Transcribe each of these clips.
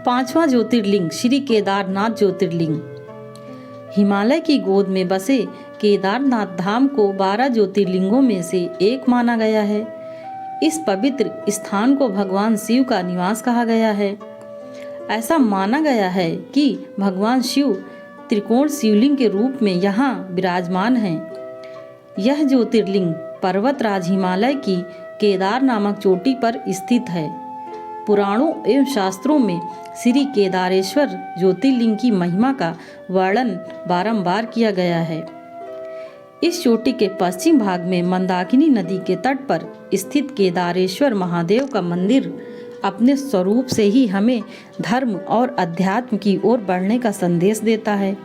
पांचवा ज्योतिर्लिंग श्री केदारनाथ ज्योतिर्लिंग। हिमालय की गोद में बसे केदारनाथ धाम को 12 ज्योतिर्लिंगों में से एक माना गया है। इस पवित्र स्थान को भगवान शिव का निवास कहा गया है। ऐसा माना गया है कि भगवान शिव त्रिकोण शिवलिंग के रूप में यहाँ विराजमान हैं। यह ज्योतिर्लिंग पर्वतराज हिमालय की केदार नामक चोटी पर स्थित है। पुराणों एवं शास्त्रों में श्री केदारेश्वर ज्योतिर्लिंग की महिमा का वर्णन बारंबार किया गया है। इस चोटी के पश्चिम भाग में मंदाकिनी नदी के तट पर स्थित केदारेश्वर महादेव का मंदिर अपने स्वरूप से ही हमें धर्म और अध्यात्म की ओर बढ़ने का संदेश देता है।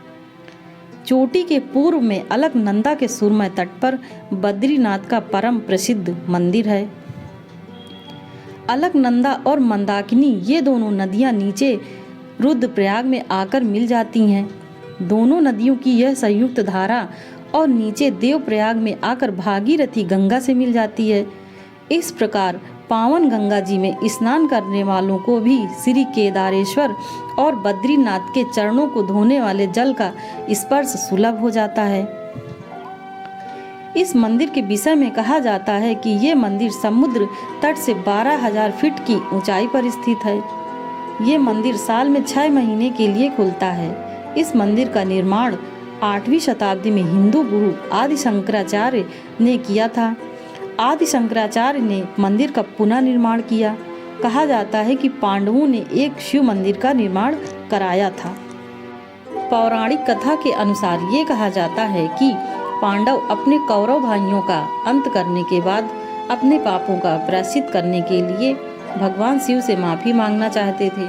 चोटी के पूर्व में अलकनंदा के सुरमय तट पर बद्रीनाथ का परम प्रसिद्ध मंदिर है। अलकनंदा और मंदाकिनी ये दोनों नदियां नीचे रुद्रप्रयाग में आकर मिल जाती हैं। दोनों नदियों की यह संयुक्त धारा और नीचे देवप्रयाग में आकर भागीरथी गंगा से मिल जाती है। इस प्रकार पावन गंगा जी में स्नान करने वालों को भी श्री केदारेश्वर और बद्रीनाथ के चरणों को धोने वाले जल का स्पर्श सुलभ हो जाता है। इस मंदिर के विषय में कहा जाता है कि ये मंदिर समुद्र तट से 12,000 फीट की ऊंचाई पर स्थित है। ये मंदिर साल में 6 महीने के लिए खुलता है। इस मंदिर का निर्माण 8वीं शताब्दी में हिंदू गुरु आदि शंकराचार्य ने किया था। आदि शंकराचार्य ने मंदिर का पुनः निर्माण किया। कहा जाता है कि पांडवों ने एक शिव मंदिर का निर्माण कराया था। पौराणिक कथा के अनुसार ये कहा जाता है कि पांडव अपने कौरव भाइयों का अंत करने के बाद अपने पापों का प्रायश्चित करने के लिए भगवान शिव से माफी मांगना चाहते थे,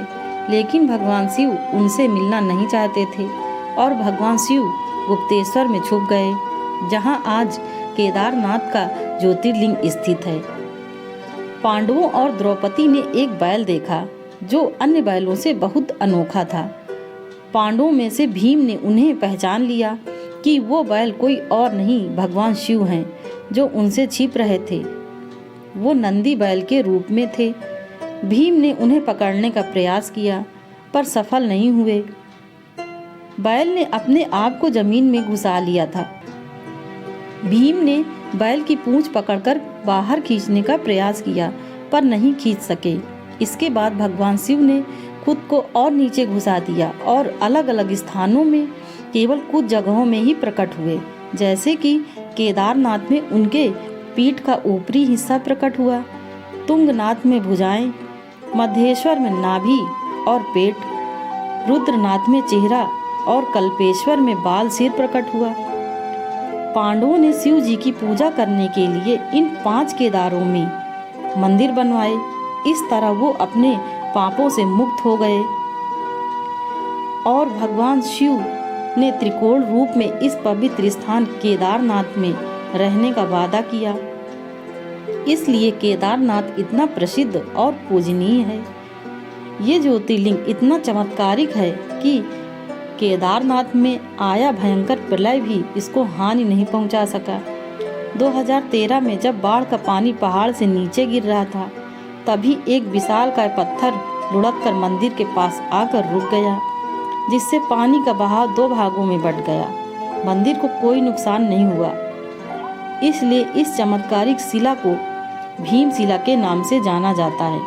लेकिन भगवान शिव उनसे मिलना नहीं चाहते थे और भगवान शिव गुप्तेश्वर में छुप गए, जहां आज केदारनाथ का ज्योतिर्लिंग स्थित है। पांडवों और द्रौपदी ने एक बैल देखा जो अन्य बैलों से बहुत अनोखा था। पांडवों में से भीम ने उन्हें पहचान लिया कि वो बैल कोई और नहीं भगवान शिव हैं, जो उनसे छिप रहे थे। वो नंदी बैल के रूप में थे। भीम ने उन्हें पकड़ने का प्रयास किया पर सफल नहीं हुए। बैल ने अपने आप को जमीन में घुसा लिया था। भीम ने बैल की पूंछ पकड़कर बाहर खींचने का प्रयास किया पर नहीं खींच सके। इसके बाद भगवान शिव ने खुद को और नीचे घुसा दिया और अलग अलग स्थानों में केवल कुछ जगहों में ही प्रकट हुए, जैसे कि केदारनाथ में उनके पीठ का ऊपरी हिस्सा प्रकट हुआ, तुंगनाथ में भुजाएं, मध्येश्वर में नाभि और पेट, रुद्रनाथ में चेहरा और कल्पेश्वर में बाल सिर प्रकट हुआ। पांडवों ने शिव जी की पूजा करने के लिए इन 5 केदारों में मंदिर बनवाए। इस तरह वो अपने पापों से मुक्त हो गए और भगवान शिव ने त्रिकोण रूप में इस पवित्र स्थान केदारनाथ में रहने का वादा किया। इसलिए केदारनाथ इतना प्रसिद्ध और पूजनीय है। ये ज्योतिर्लिंग इतना चमत्कारिक है कि केदारनाथ में आया भयंकर प्रलय भी इसको हानि नहीं पहुंचा सका। 2013 में जब बाढ़ का पानी पहाड़ से नीचे गिर रहा था, तभी एक विशालकाय पत्थर लुढ़ककर मंदिर के पास आकर रुक गया, जिससे पानी का बहाव 2 भागों में बंट गया। मंदिर को कोई नुकसान नहीं हुआ। इसलिए इस चमत्कारिक शिला को भीमशिला के नाम से जाना जाता है।